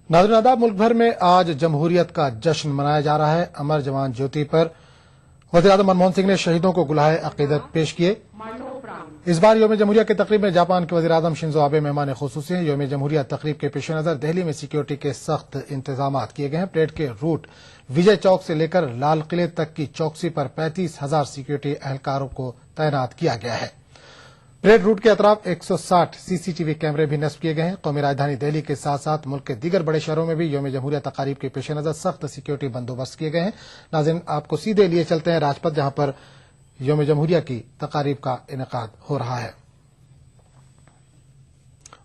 नाज़रीन आदाब, मुल्क भर में आज जमहूरियत का जश्न मनाया जा रहा है। अमर जवान ज्योति पर वज़ीर-ए-आज़म मनमोहन सिंह ने शहीदों को गुलाहे अकीदत पेश किए। इस बार यौम जमहूरिया की तकरीब में जापान के वज़ीर-ए-आज़म शिंजो आबे मेहमान खुसूसी हैं। यौम जमहूरिया तकरीब के पेश नज़र दिल्ली में सिक्योरिटी के सख्त इंतजाम किए गए हैं। परेड के रूट विजय चौक से लेकर लाल किले तक की चौकसी पर 35,000 सिक्योरिटी एहलकारों को तैनात किया गया है। परेड रूट के अतराफ 160 सीसीटीवी कैमरे भी नस्ब किए गए हैं। कौमी राजधानी दिल्ली के साथ साथ मुल्क के दीगर बड़े शहरों में भी यौम जमहूरिया तकारीब के पेश नजर सख्त सिक्योरिटी बंदोबस्त किए गए हैं। नाज़रीन, आपको सीधे लिए चलते हैं राजपथ, जहां पर यौम जमहूरिया की तकारीब का इनेकाद हो रहा है।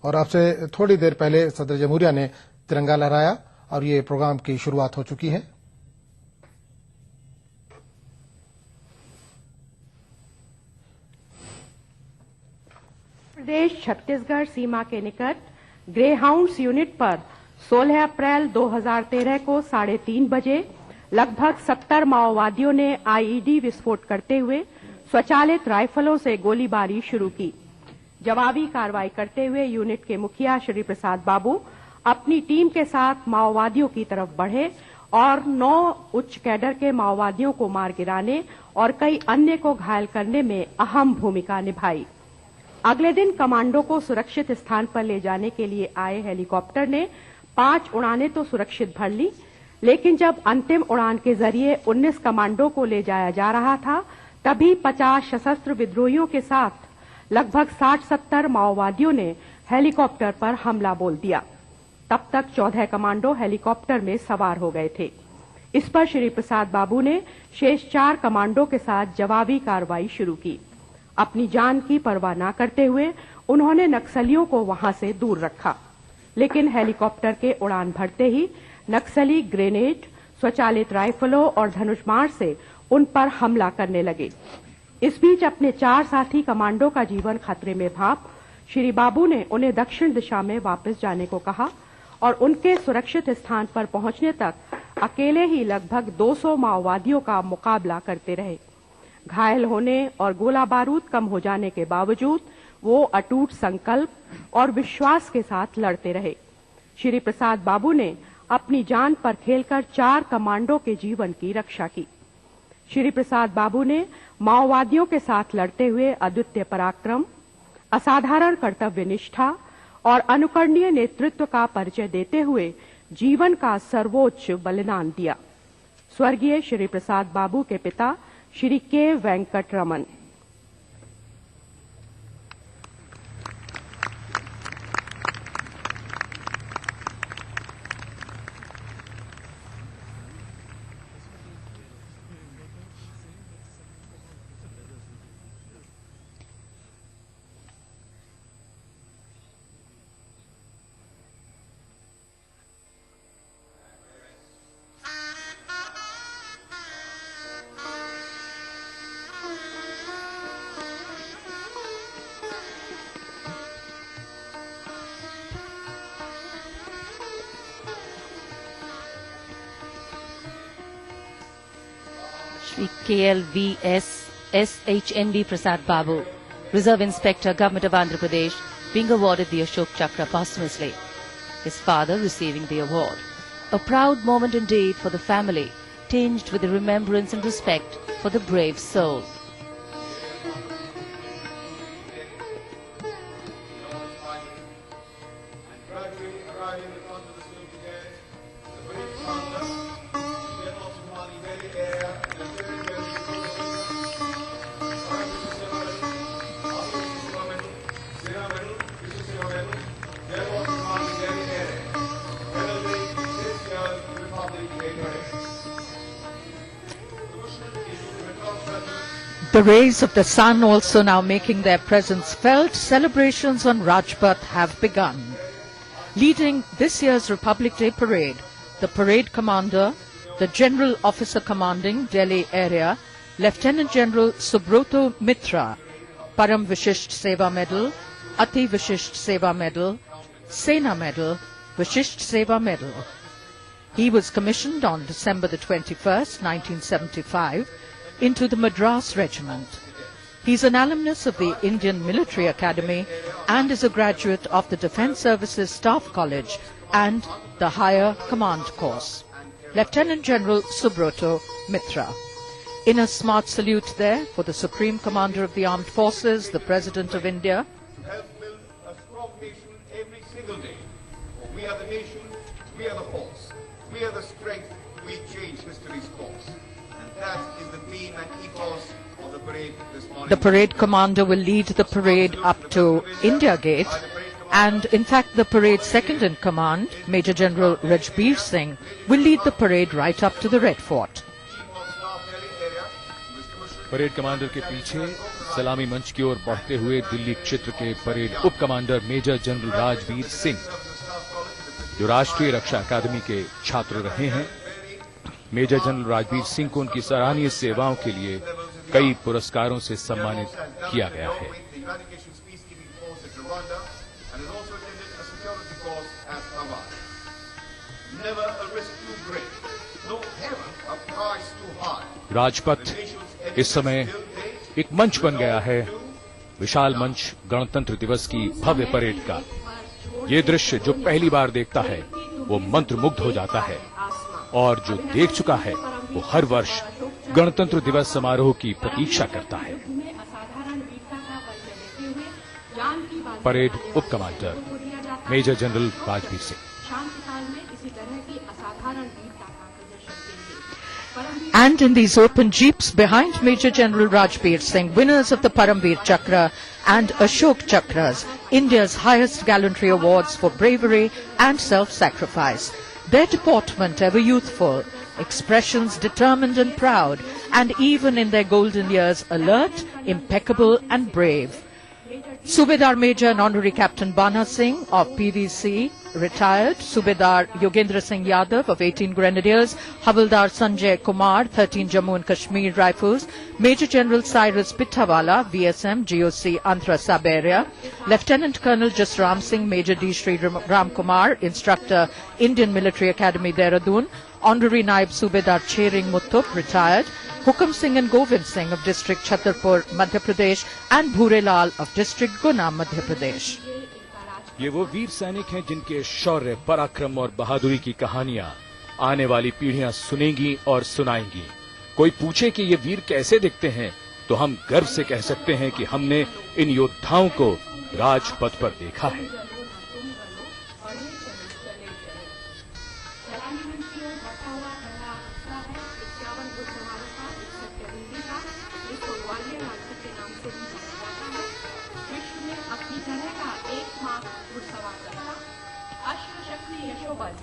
और आपसे थोड़ी देर पहले सदर जमहूरिया ने तिरंगा लहराया और ये प्रोग्राम की शुरुआत हो चुकी है। प्रदेश छत्तीसगढ़ सीमा के निकट ग्रेहाउंड्स यूनिट पर 16 अप्रैल 2013 को 3:30 बजे लगभग 70 माओवादियों ने आईईडी विस्फोट करते हुए स्वचालित राइफलों से गोलीबारी शुरू की। जवाबी कार्रवाई करते हुए यूनिट के मुखिया श्री प्रसाद बाबू अपनी टीम के साथ माओवादियों की तरफ बढ़े और 9 उच्च कैडर के माओवादियों को मार गिराने और कई अन्य को घायल करने में अहम भूमिका निभाई। अगले दिन कमांडो को सुरक्षित स्थान पर ले जाने के लिए आए हेलीकॉप्टर ने 5 उड़ानें तो सुरक्षित भर ली, लेकिन जब अंतिम उड़ान के जरिए 19 कमांडो को ले जाया जा रहा था, तभी 50 सशस्त्र विद्रोहियों के साथ लगभग 60-70 माओवादियों ने हेलीकॉप्टर पर हमला बोल दिया। तब तक 14 कमांडो हेलीकॉप्टर में सवार हो गए थे। इस पर श्री प्रसाद बाबू ने शेष 4 कमांडो के साथ जवाबी कार्रवाई शुरू की। अपनी जान की परवाह न करते हुए उन्होंने नक्सलियों को वहां से दूर रखा, लेकिन हेलीकॉप्टर के उड़ान भरते ही नक्सली ग्रेनेड, स्वचालित राइफलों और धनुषबाण से उन पर हमला करने लगे। इस बीच अपने 4 साथी कमांडो का जीवन खतरे में भाप श्री बाबू ने उन्हें दक्षिण दिशा में वापस जाने को कहा और उनके सुरक्षित स्थान पर पहुंचने तक अकेले ही लगभग 200 माओवादियों का मुकाबला करते रहे। घायल होने और गोला बारूद कम हो जाने के बावजूद वो अटूट संकल्प और विश्वास के साथ लड़ते रहे। श्री प्रसाद बाबू ने अपनी जान पर खेलकर 4 कमांडो के जीवन की रक्षा की। श्री प्रसाद बाबू ने माओवादियों के साथ लड़ते हुए अद्वितीय पराक्रम, असाधारण कर्तव्य निष्ठा और अनुकरणीय नेतृत्व का परिचय देते हुए जीवन का सर्वोच्च बलिदान दिया। स्वर्गीय श्री प्रसाद बाबू के पिता Shri K Venkat Raman. Shri KLVS SHNB Prasad Babu, Reserve Inspector, Government of Andhra Pradesh, being awarded the Ashok Chakra posthumously. His father receiving the award. A proud moment indeed for the family, tinged with the remembrance and respect for the brave soul. The rays of the sun also now making their presence felt, celebrations on Rajpath have begun. Leading this year's Republic Day parade, the parade commander, the General Officer Commanding Delhi Area, Lieutenant General Subroto Mitra, Param Vishisht Seva Medal, Ati Vishisht Seva Medal, Sena Medal, Vishisht Seva Medal. He was commissioned on December the 21st, 1975, into the Madras Regiment. He's an alumnus of the Indian Military Academy and is a graduate of the Defence Services Staff College and the Higher Command Course. Lieutenant General Subroto Mitra. In a smart salute there for the Supreme Commander of the Armed Forces, the President of India. To help build a strong nation every single day. For we are the nation, we are the force, we are the strength, we change history's course. And that is the theme and ethos of the parade this morning. The parade commander will lead the parade up to India Gate, and in fact the parade's second in command, Major General Rajbir Singh, will lead the parade right up to the Red Fort. Parade commander के पीछे सलामी मंच की ओर बढ़ते हुए दिल्ली क्षेत्र के parade उप commander major general Rajbir Singh, जो राष्ट्रीय रक्षा अकादमी के छात्र रहे हैं। मेजर जनरल राजबीर सिंह को उनकी सराहनीय सेवाओं के लिए कई पुरस्कारों से सम्मानित किया गया है। राजपथ इस समय एक मंच बन गया है, विशाल मंच गणतंत्र दिवस की भव्य परेड का। ये दृश्य जो पहली बार देखता है वो मंत्रमुग्ध हो जाता है, और जो देख चुका है वो हर वर्ष गणतंत्र दिवस समारोह की प्रतीक्षा करता है। परेड उप commander major general Rajbir Singh. And in these open jeeps behind Major General Rajbir Singh, winners of the Paramveer Chakra and Ashok Chakras, India's highest gallantry awards for bravery and self-sacrifice. Their deportment ever youthful, expressions determined and proud, and even in their golden years alert, impeccable and brave. Subedar Major and Honorary Captain Bana Singh of PVC, retired. Subedar Yogendra Singh Yadav of 18 Grenadiers. Havildar Sanjay Kumar, 13 Jammu and Kashmir Rifles. Major General Cyrus Pitawala, VSM, GOC Andhra Saberia. Lieutenant Colonel Jasram Singh, Major D. Sri Ram Kumar, Instructor, Indian Military Academy, Dehradun. Honorary Naib Subedar Chering Muthup, retired. Hukam Singh and Govind Singh of District Chhatarpur, Madhya Pradesh, and Bhurelal of District Guna, Madhya Pradesh. ये वो वीर सैनिक हैं जिनके शौर्य, पराक्रम और बहादुरी की कहानियां आने वाली पीढ़ियां सुनेंगी और सुनाएंगी। कोई पूछे कि ये वीर कैसे दिखते हैं, तो हम गर्व से कह सकते हैं कि हमने इन योद्धाओं को राजपथ पर देखा है।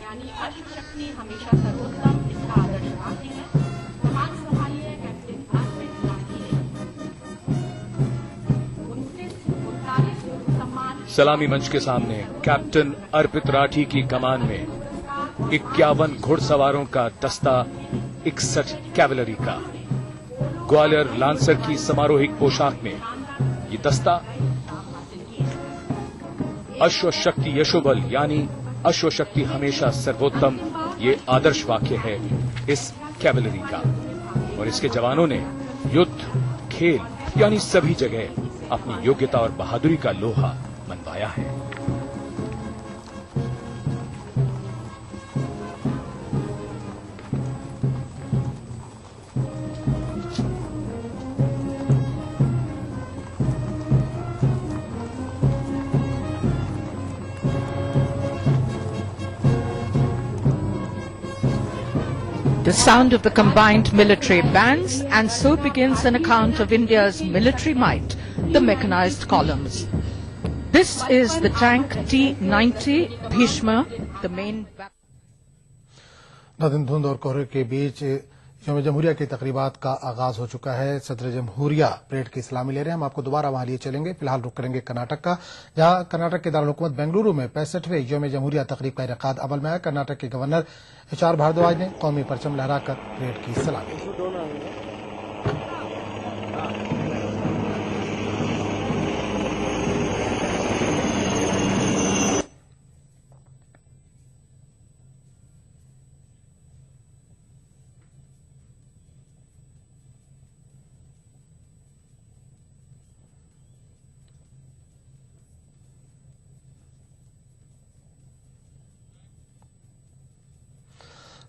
यानी अश्वशक्ति हमेशा सर्वोत्तम, इसका आदर्श वाक्य है। कमान संभालिए कैप्टन अर्पित राठी ने 29 सम्मान। सलामी मंच के सामने कैप्टन अर्पित राठी की कमान में 51 घुड़सवारों का दस्ता, 61 कैवलरी का। ग्वालियर लांसर की समारोहिक पोशाक में ये दस्ता अश्वशक्ति यशोबल यानी अश्वशक्ति हमेशा सर्वोत्तम, ये आदर्श वाक्य है इस कैवलरी का। और इसके जवानों ने युद्ध, खेल यानी सभी जगह अपनी योग्यता और बहादुरी का लोहा मनवाया है। The sound of the combined military bands, and so begins an account of India's military might, the mechanized columns. This is the tank T-90 Bhishma, the main... नादिन धुंध और कोहरे के बीच यौम जमहूरिया की तकरीबात का आगाज हो चुका है। सदर जमहूरिया परेड की सलामी ले रहे हैं। हम आपको दोबारा वहां लिए चलेंगे। फिलहाल रुक करेंगे कर्नाटक का, जहां कर्नाटक के दारुल बेंगलुरु में 65वें यौम जमहूरिया तकरीब का इनेकाद अमल में आया। कर्नाटक के गवर्नर एच.आर. भारद्वाज ने कौमी परचम लहराकर परेड की सलामी ली।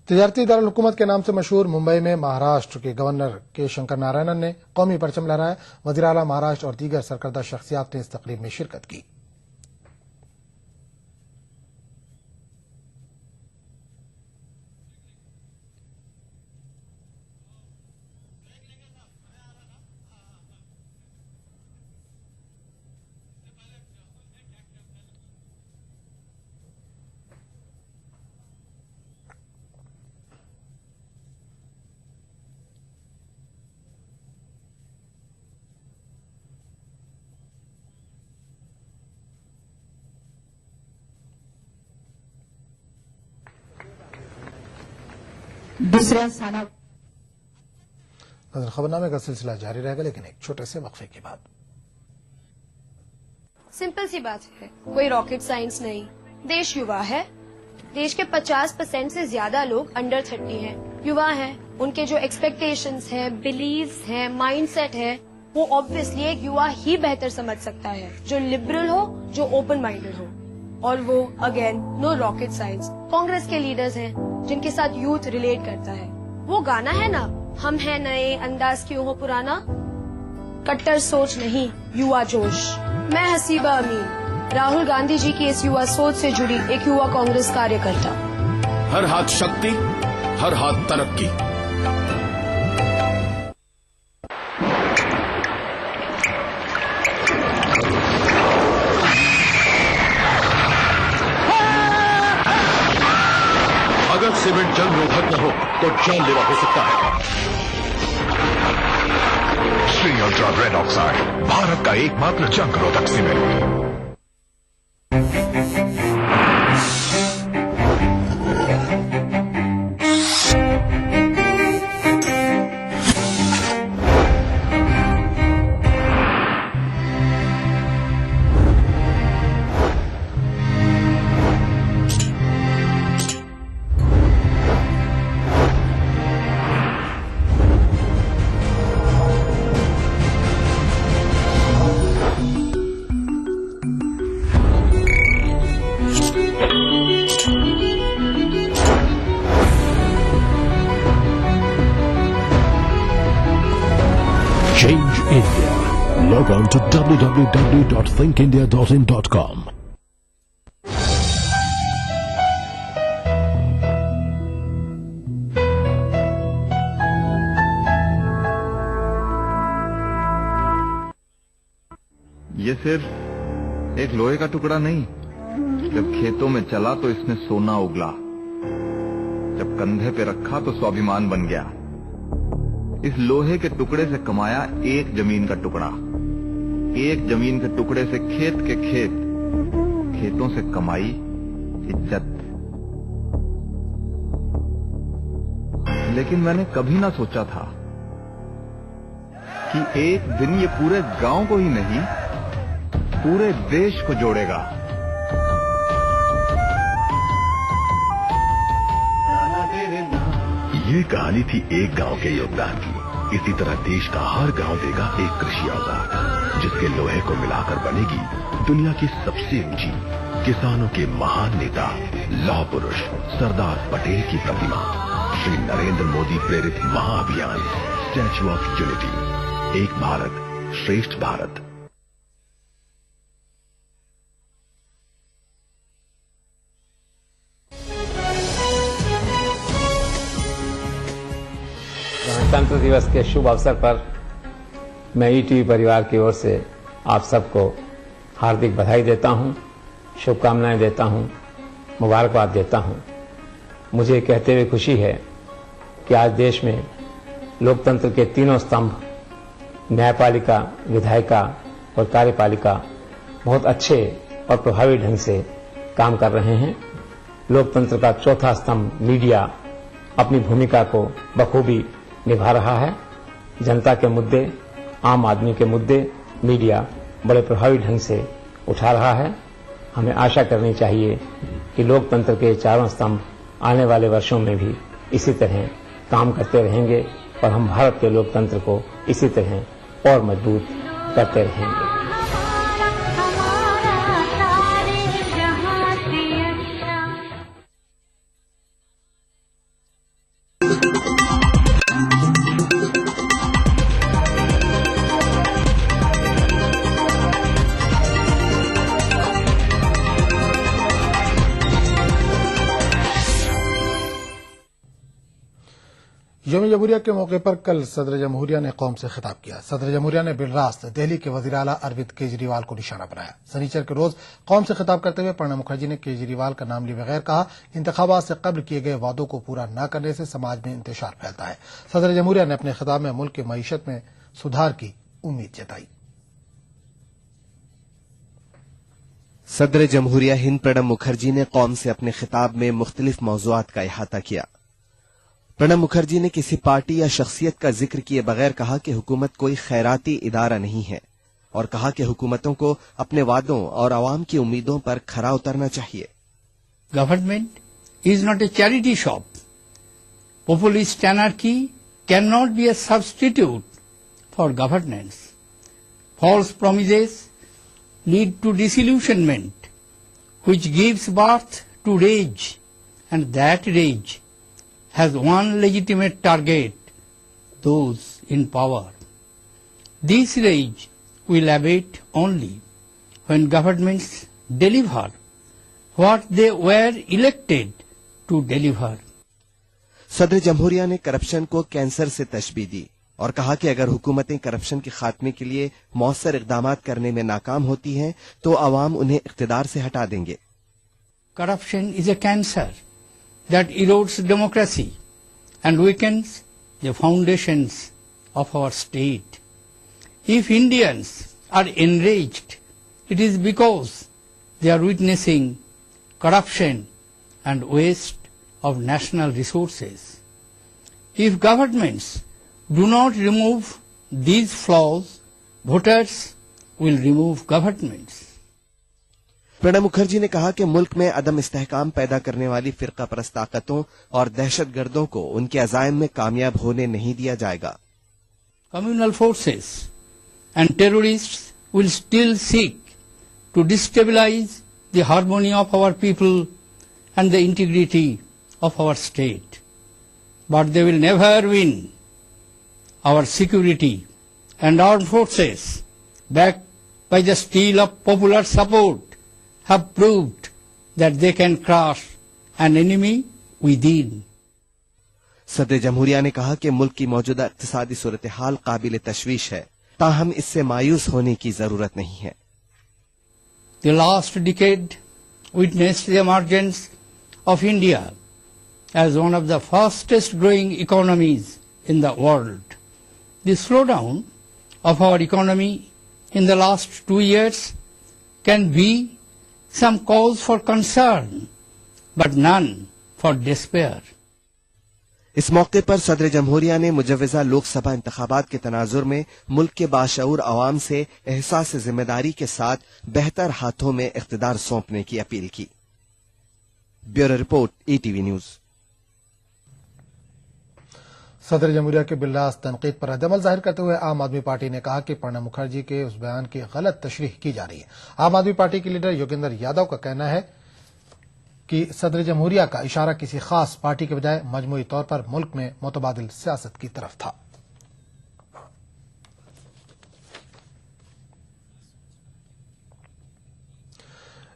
तिजारती दारुल हुकूमत के नाम से मशहूर मुंबई में महाराष्ट्र के गवर्नर के शंकर नारायणन ने कौमी परचम लहराया। वज़ीर आला महाराष्ट्र और दीगर सरकर्दा शख्सियात ने इस तकरीब में शिरकत की। दूसऱ्या स्थानावर नजर खबरनामे का सिलसिला जारी रहेगा, लेकिन एक छोटे से वक्फे के बाद। सिंपल सी बात है, कोई रॉकेट साइंस नहीं। देश युवा है। देश के 50% से ज्यादा लोग अंडर 30 हैं। युवा हैं, उनके जो एक्सपेक्टेशंस हैं, बिलीव्स हैं, माइंडसेट है, वो ऑब्वियसली एक युवा ही बेहतर समझ सकता है, जो लिबरल हो, जो ओपन माइंडेड हो। और वो again no rocket science. Congress के लीडर्स हैं जिनके साथ यूथ रिलेट करता है। वो गाना है ना, हम हैं नए, अंदाज क्यों हो पुराना। कट्टर सोच नहीं, युवा जोश। मैं हसीबा अमीन, राहुल गांधी जी की इस युवा सोच से जुड़ी एक युवा कांग्रेस कार्यकर्ता। हर हाथ शक्ति, हर हाथ तरक्की। अगर सीमेंट जंग रोधक न हो तो जानलेवा हो सकता है। Shri ultra red oxide, Bharat का एकमात्र जंग रोधक cement. Change India. Log on to www.thinkindia.in.com. ये सिर्फ एक लोहे का टुकड़ा नहीं। जब खेतों में चला तो इसने सोना उगला। जब कंधे पे रखा तो स्वाभिमान बन गया। इस लोहे के टुकड़े से कमाया एक जमीन का टुकड़ा। एक जमीन के टुकड़े से खेत के खेत, खेतों से कमाई इज्जत। लेकिन मैंने कभी ना सोचा था कि एक दिन ये पूरे गांव को ही नहीं, पूरे देश को जोड़ेगा। ये कहानी थी एक गांव के योगदान की। इसी तरह देश का हर गांव देगा एक कृषि औजार, जिसके लोहे को मिलाकर बनेगी दुनिया की सबसे ऊंची, किसानों के महान नेता, लौह पुरुष सरदार पटेल की प्रतिमा। श्री नरेंद्र मोदी प्रेरित महाअभियान स्टैच्यू ऑफ यूनिटी, एक भारत श्रेष्ठ भारत। गणतंत्र दिवस के शुभ अवसर पर मैं ईटीवी परिवार की ओर से आप सबको हार्दिक बधाई देता हूं, शुभकामनाएं देता हूं, मुबारकबाद देता हूं। मुझे कहते हुए खुशी है कि आज देश में लोकतंत्र के तीनों स्तंभ, न्यायपालिका, विधायिका और कार्यपालिका बहुत अच्छे और प्रभावी ढंग से काम कर रहे हैं। लोकतंत्र का चौथा स्तंभ मीडिया अपनी भूमिका को बखूबी निभा रहा है। जनता के मुद्दे, आम आदमी के मुद्दे मीडिया बड़े प्रभावी ढंग से उठा रहा है। हमें आशा करनी चाहिए कि लोकतंत्र के चारों स्तंभ आने वाले वर्षों में भी इसी तरह काम करते रहेंगे और हम भारत के लोकतंत्र को इसी तरह और मजबूत करते रहेंगे। यौम जमहूरिया के मौके पर कल सदर जमहूरिया ने कौम से खिताब किया। सदर जमहूरिया ने बिलरास्त दिल्ली के वजीर आला अरविंद केजरीवाल को निशाना बनाया। सनीचर के रोज कौम से खिताब करते हुए प्रणब मुखर्जी ने केजरीवाल का नाम लिए बगैर कहा, इंतखाबात से कब्ल किए गए वादों को पूरा न करने से समाज में इंतशार फैलता है। सदर जमहूरिया ने अपने खिताब में मुल्क की मईशत में सुधार की उम्मीद जताई। सदर जमहूरिया हिंद प्रणब मुखर्जी ने कौम से अपने खिताब में मुख्तलिफ मौज़ूआत का इहाता किया। प्रणब मुखर्जी ने किसी पार्टी या शख्सियत का जिक्र किए बगैर कहा कि हुकूमत कोई खैराती इदारा नहीं है और कहा कि हुकूमतों को अपने वादों और आवाम की उम्मीदों पर खरा उतरना चाहिए। Government is not a charity shop. Populist anarchy can not be a substitute for governance. False promises lead to disillusionment, which gives birth to rage, and that rage has one legitimate target, those in power. This rage will abate only when governments deliver what they were elected to deliver. सदर जमहूरिया ने corruption को cancer से तशबीह दी और कहा कि अगर हुकूमतें corruption के खात्मे के लिए मौसर इक़दामात करने में नाकाम होती हैं तो अवाम उन्हें इख्तिदार से हटा देंगे। Corruption is a cancer that erodes democracy and weakens the foundations of our state. If Indians are enraged, it is because they are witnessing corruption and waste of national resources. If governments do not remove these flaws, voters will remove governments. Pranab Mukherjee ने कहा कि मुल्क में अदम इस्तेहकाम पैदा करने वाली फिरका परस्त ताकतों और दहशतगर्दों को उनके अज़ाइम में कामयाब होने नहीं दिया जाएगा। Communal forces and terrorists will still seek to destabilize the harmony of our people and the integrity of our state. But they will never win. Our security and armed forces, backed by the steel of popular support, have proved that they can crush an enemy within. सदर जमहूरिया ने कहा कि मुल्क की मौजूदा इक़्तिसादी सूरत हाल काबिल तशवीश है, ताहम इससे मायूस होने की जरूरत नहीं है। The last decade witnessed the emergence of India as one of the fastest growing economies in the world. The slowdown of our economy in the last 2 years can be some cause for concern, but none for despair. इस मौके पर सदर जमहूरिया ने मुजव्वज़ा लोकसभा इंतखाबात के तनाजुर में मुल्क के बाशऊर अवाम से एहसास जिम्मेदारी के साथ बेहतर हाथों में इख्तिदार सौंपने की अपील की। Bureau report, ETV news. सदर जमहूरिया के बिलरास्त तनकीद पर रद्दअमल जाहिर करते हुए आम आदमी पार्टी ने कहा कि प्रणब मुखर्जी के उस बयान की गलत तशरीह की जा रही है। आम आदमी पार्टी के लीडर योगेंद्र यादव का कहना है कि सदर जमहूरिया का इशारा किसी खास पार्टी के बजाय मजमूई तौर पर मुल्क में मुतबादिल सियासत की तरफ था।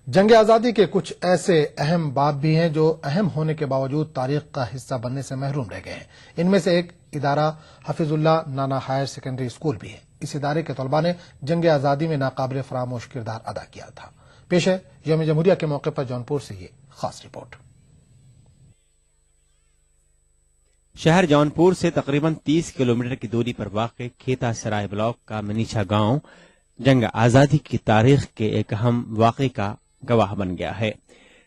जंग आजादी के कुछ ऐसे अहम बाब भी हैं जो अहम होने के बावजूद तारीख का हिस्सा बनने से महरूम रह गए हैं। इनमें से एक इदारा हफीजुल्लाह नाना हायर सेकेंडरी स्कूल भी है। इस इदारे के तलबा ने जंग आजादी में नाकाबिल फरामोश किरदार अदा किया था। पेश है यौम जमहूरिया के मौके पर जौनपुर से ये खास रिपोर्ट। शहर जौनपुर से तकरीबन 30 किलोमीटर की दूरी पर वाक़ खेता सराय ब्लॉक का मनीषा गांव जंग आजादी की तारीख के एक अहम वाक़े का गवाह बन गया है।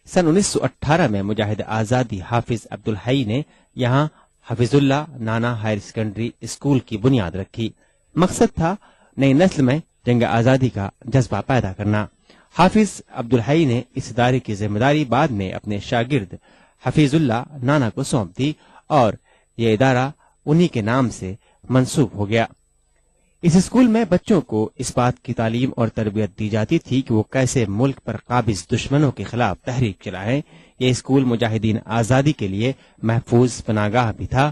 सन 1918 में मुजाहिद आजादी हाफिज अब्दुल हई ने यहां हफीजुल्लाह नाना हायर सेकेंडरी स्कूल की बुनियाद रखी। मकसद था नई नस्ल में जंग आजादी का जज्बा पैदा करना। हाफिज अब्दुल हई ने इस इदारे की जिम्मेदारी बाद में अपने शागिर्द हफीजुल्लाह नाना को सौंप दी और यह इदारा उन्हीं के नाम से मंसूब हो गया। इस स्कूल में बच्चों को इस बात की तालीम और तरबियत दी जाती थी कि वो कैसे मुल्क पर काबिज दुश्मनों के खिलाफ तहरीक चलाएं। ये स्कूल मुजाहिदीन आजादी के लिए महफूज पनागाह भी था।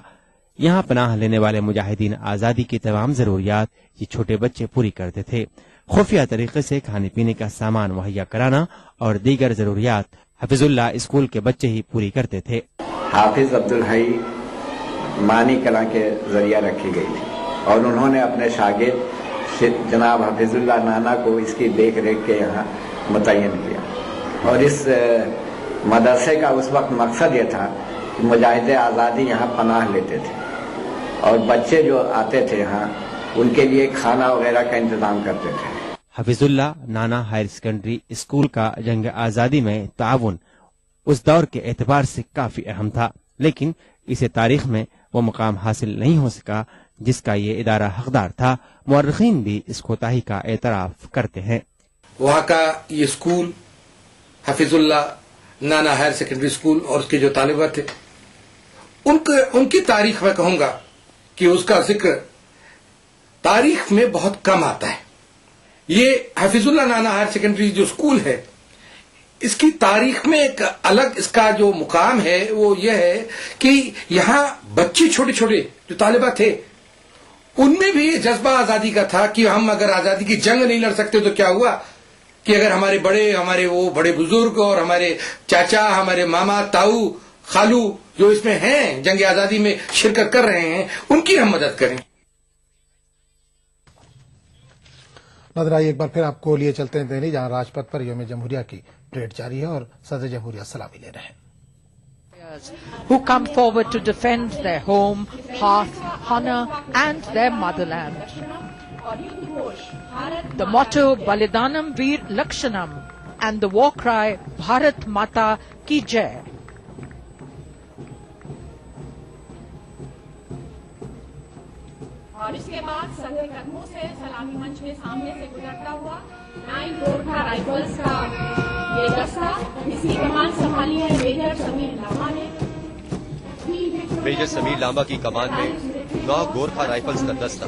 यहाँ पनाह लेने वाले मुजाहिदीन आजादी की तमाम जरूरियात ये छोटे बच्चे पूरी करते थे। खुफिया तरीके से खाने पीने का सामान मुहैया कराना और दीगर जरूरियात हफीजुल्लाह स्कूल के बच्चे ही पूरी करते थे। हाफिज अब्दुल हई मानी कला के जरिया रखी गई थी और उन्होंने अपने शागिर्द जनाब हफीजुल्लाह नाना को इसकी देख रेख के यहाँ मुतय्यन किया। और इस मदरसे का उस वक्त मकसद ये था कि मुजाहिद आज़ादी यहाँ पनाह लेते थे और बच्चे जो आते थे यहाँ उनके लिए खाना वगैरह का इंतजाम करते थे। हफीजुल्लाह नाना हायर सेकेंडरी स्कूल का जंग आज़ादी में ताउन उस दौर के एतबार से काफी अहम था, लेकिन इसे तारीख में वो मुकाम हासिल नहीं हो सका जिसका ये इदारा हकदार था। मुअर्रिखीन भी इस कोताही का एतराफ करते हैं। वहाँ का ये स्कूल हफीजुल्लाह नाना हायर सेकेंडरी स्कूल और उसके जो तालिबा थे उनकी तारीख में कहूंगा कि उसका जिक्र तारीख में बहुत कम आता है। ये हफीजुल्लाह नाना हायर सेकेंडरी जो स्कूल है इसकी तारीख में एक अलग इसका जो मुकाम है वो ये है कि यहाँ बच्चे छोटे छोटे जो तालिबा थे उनमें भी जज्बा आजादी का था कि हम अगर आजादी की जंग नहीं लड़ सकते तो क्या हुआ कि अगर हमारे बड़े बुजुर्ग और हमारे चाचा, हमारे मामा, ताऊ, खालू जो इसमें हैं, जंग आजादी में शिरकत कर रहे हैं, उनकी हम मदद करें। नजर आइए एक बार फिर आपको लिए चलते हैं दिल्ली, जहां राजपथ पर यौम जमहूरिया की परेड जारी है और सदर जमहूरिया सलामी ले रहे हैं। Who come forward to defend their home, hearth, honor and their motherland. The motto Balidanam Veer Lakshanam and the war cry Bharat Mata Ki Jai. और इसके बाद संघ कदमों से सलामी मंच के सामने से गुजरता हुआ 9 गोरखा राइफल्स का ये दस्ता, इसकी कमान संभाली है मेजर समीर लांबा ने। मेजर समीर लांबा की कमान में 9 गोरखा राइफल्स का दस्ता।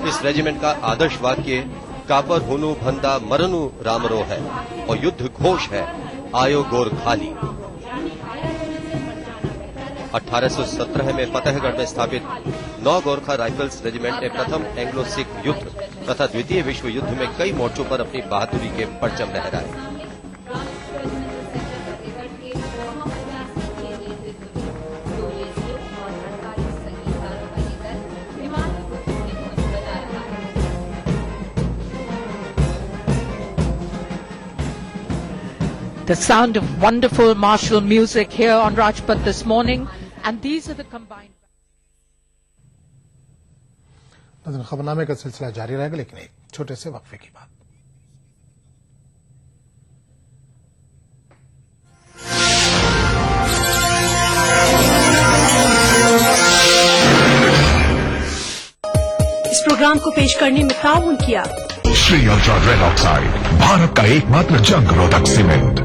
इस रेजिमेंट का आदर्श वाक्य कापर होनु भंदा मरनु रामरो है और युद्ध घोष है आयो गोरखाली। 1817 में फतेहगढ़ में स्थापित 9 गोरखा राइफल्स रेजिमेंट ने प्रथम एंग्लो सिख युद्ध तथा द्वितीय विश्व युद्ध में कई मोर्चों पर अपनी बहादुरी के परचम लहराए। The sound of wonderful martial music here on Rajpath this morning, and these are the combined. खबरनामे का सिलसिला जारी रहेगा, लेकिन एक छोटे से वक्फे की बात। इस प्रोग्राम को पेश करने में ताउन किया Shri ultra red oxide, Bharat का एकमात्र जंग रोधक सीमेंट।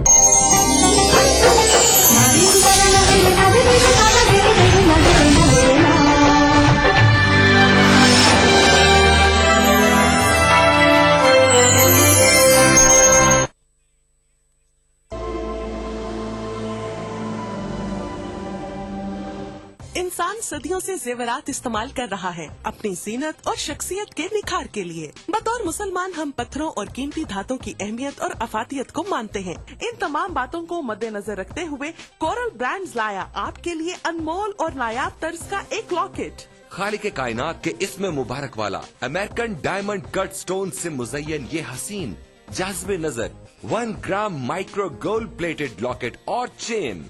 इंसान सदियों से जेवरात इस्तेमाल कर रहा है अपनी जीनत और शख्सियत के निखार के लिए। बतौर मुसलमान हम पत्थरों और कीमती धातों की अहमियत और अफादियत को मानते हैं। इन तमाम बातों को मद्देनजर रखते हुए कोरल ब्रांड्स लाया आपके लिए अनमोल और नायाब तर्ज का एक लॉकेट। खालिक कायनात के इसमें मुबारक वाला अमेरिकन डायमंड कट स्टोन से मुज़य्यन ये हसीन जाज़बे नजर 1 ग्राम माइक्रो गोल्ड प्लेटेड लॉकेट और चेन,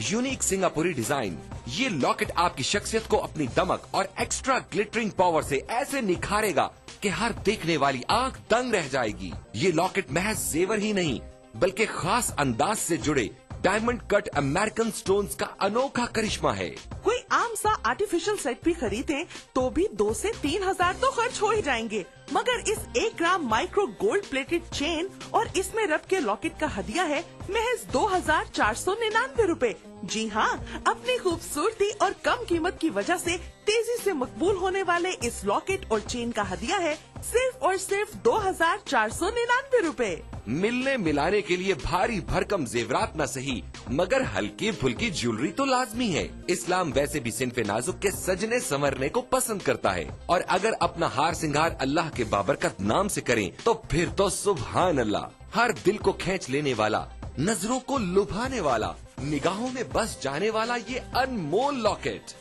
यूनिक सिंगापुरी डिजाइन। ये लॉकेट आपकी शख्सियत को अपनी दमक और एक्स्ट्रा ग्लिटरिंग पावर से ऐसे निखारेगा कि हर देखने वाली आंख दंग रह जाएगी। ये लॉकेट महज जेवर ही नहीं बल्कि खास अंदाज से जुड़े डायमंड कट अमेरिकन स्टोन्स का अनोखा करिश्मा है। कोई आम सा आर्टिफिशियल सेट भी खरीदें तो भी 2 से 3 हजार तो खर्च हो ही जाएंगे, मगर इस 1 ग्राम माइक्रो गोल्ड प्लेटेड चेन और इसमें रब के लॉकेट का हदिया है महज 2499 रुपए। जी हाँ, अपनी खूबसूरती और कम कीमत की वजह से तेजी से मकबूल होने वाले इस लॉकेट और चेन का हदिया है सिर्फ और सिर्फ 2499 रुपए। मिलने मिलाने के लिए भारी भरकम जेवरात न सही मगर हल्की फुल्की ज्वेलरी तो लाजमी है। इस्लाम वैसे भी सिनफे नाजुक के सजने संवरने को पसंद करता है और अगर अपना हार सिंगार अल्लाह के बाबरकत नाम से करें तो फिर तो सुभान अल्लाह। हर दिल को खींच लेने वाला, नजरों को लुभाने वाला निगाहों में बस जाने वाला ये अनमोल लॉकेट।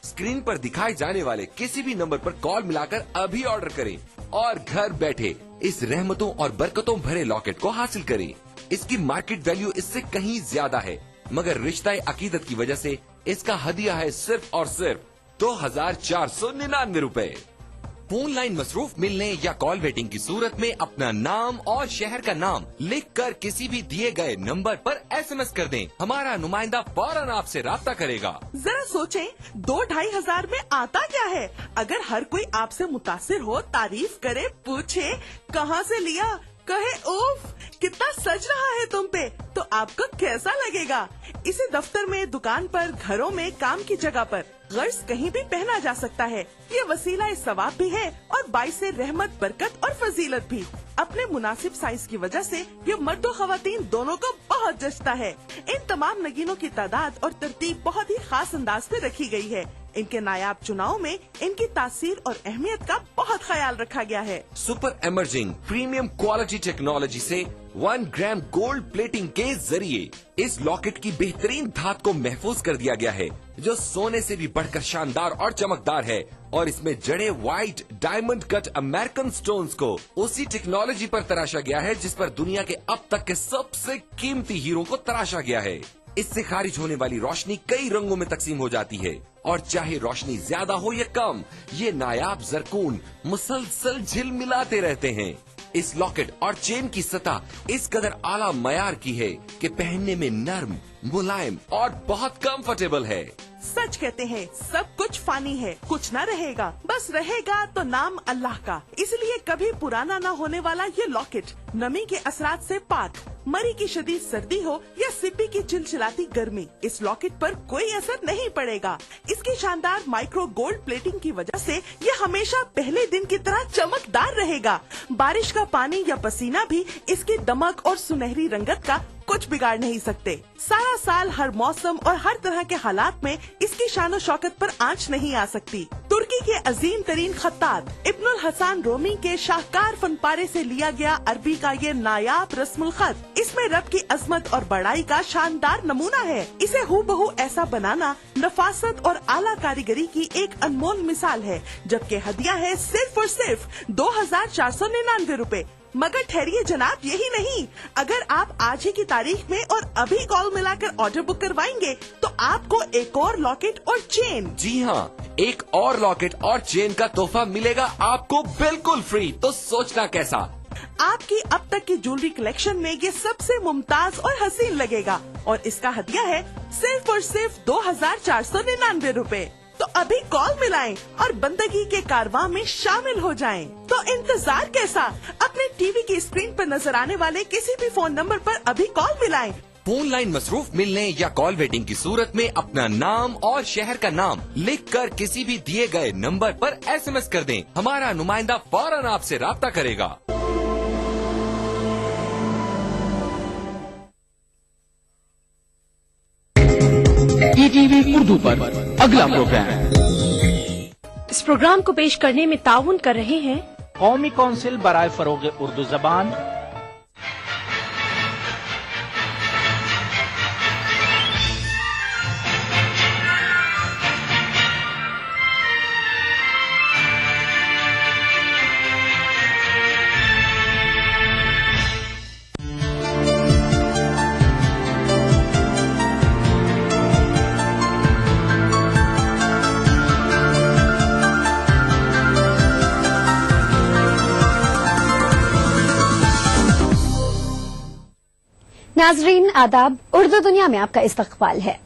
स्क्रीन पर दिखाए जाने वाले किसी भी नंबर पर कॉल मिलाकर अभी ऑर्डर करें और घर बैठे इस रहमतों और बरकतों भरे लॉकेट को हासिल करें। इसकी मार्केट वैल्यू इससे कहीं ज्यादा है, मगर रिश्ता अकीदत की वजह से इसका हदिया है सिर्फ और सिर्फ 2499 रुपए। फोन लाइन मसरूफ मिलने या कॉल वेटिंग की सूरत में अपना नाम और शहर का नाम लिखकर किसी भी दिए गए नंबर पर SMS कर दें। हमारा नुमाइंदा फौरन आपसे राब्ता करेगा। जरा सोचें, 2-2.5 हजार में आता क्या है? अगर हर कोई आपसे मुतासिर हो, तारीफ करे, पूछे कहाँ से लिया, कहे उफ कितना सज रहा है तुम पे, तो आपको कैसा लगेगा? इसे दफ्तर में, दुकान पर, घरों में, काम की जगह पर गर्ज कहीं भी पहना जा सकता है। ये वसीला सवाब भी है और बाइसे रहमत, बरकत और फजीलत भी। अपने मुनासिब साइज की वजह से ये मर्द और खवातीन दोनों को बहुत जचता है। इन तमाम नगीनों की तादाद और तरतीब बहुत ही खास अंदाज में रखी गई है। इनके नायाब चुनाव में इनकी तासीर और अहमियत का बहुत ख्याल रखा गया है। Super emerging premium quality technology से 1 ग्राम गोल्ड प्लेटिंग के जरिए इस लॉकेट की बेहतरीन धात को महफूज कर दिया गया है, जो सोने से भी बढ़कर शानदार और चमकदार है। और इसमें जड़े white diamond cut American stones को उसी टेक्नोलॉजी पर तराशा गया है जिस पर दुनिया के अब तक के सबसे कीमती हीरो को तराशा गया है। इससे खारिज होने वाली रोशनी कई रंगों में तकसीम हो जाती है, और चाहे रोशनी ज्यादा हो या कम, ये नायाब जरकून मुसलसल झिलमिलाते रहते हैं। इस लॉकेट और चेन की सतह इस कदर आला मयार की है कि पहनने में नर्म, मुलायम और बहुत कंफर्टेबल है। सच कहते हैं, सब कुछ फानी है, कुछ न रहेगा, बस रहेगा तो नाम अल्लाह का। इसलिए कभी पुराना न होने वाला ये लॉकेट नमी के असरात से पाक, मरी की शदीद सर्दी हो या सिब्बी की चिलचिलाती गर्मी, इस लॉकेट पर कोई असर नहीं पड़ेगा। इसकी शानदार माइक्रो गोल्ड प्लेटिंग की वजह से ये हमेशा पहले दिन की तरह चमकदार रहेगा। बारिश का पानी या पसीना भी इसकी दमक और सुनहरी रंगत का कुछ बिगाड़ नहीं सकते। सारा साल, हर मौसम और हर तरह के हालात में इसकी शान शौकत पर आंच नहीं आ सकती। तुर्की के अजीम तरीन खत्तात इब्नुल हसन रोमी के शाहकार फनपारे से लिया गया अरबी का ये नायाब रस्मुल खत, इसमें रब की अजमत और बड़ाई का शानदार नमूना है। इसे हूबहू ऐसा बनाना नफासत और आला कारीगरी की एक अनमोल मिसाल है, जबकि हदिया है सिर्फ और सिर्फ 2499 रुपए। मगर ठहरिए जनाब, यही नहीं, अगर आप आज ही की तारीख में और अभी कॉल मिलाकर ऑर्डर बुक करवाएंगे तो आपको एक और लॉकेट और चेन, जी हाँ, एक और लॉकेट और चेन का तोहफा मिलेगा आपको बिल्कुल फ्री। तो सोचना कैसा? आपकी अब तक की ज्वेलरी कलेक्शन में ये सबसे मुमताज और हसीन लगेगा, और इसका हदिया है सिर्फ और सिर्फ 2499 रुपए। तो अभी कॉल मिलाएं और बंदगी के कारवां में शामिल हो जाएं। तो इंतजार कैसा? अपने टीवी की स्क्रीन पर नजर आने वाले किसी भी फोन नंबर पर अभी कॉल मिलाएं। फोन लाइन मसरूफ मिलने या कॉल वेटिंग की सूरत में अपना नाम और शहर का नाम लिखकर किसी भी दिए गए नंबर पर SMS कर दें। हमारा नुमाइंदा फौरन आपसे राब्ता करेगा। ETV उर्दू पर अगला प्रोग्राम। इस प्रोग्राम को पेश करने में ताउन कर रहे हैं कौमी कौंसिल बराए फरोग उर्दू जबान, नाजरीन आदाब, उर्दू दुनिया में आपका इस्तकबाल है।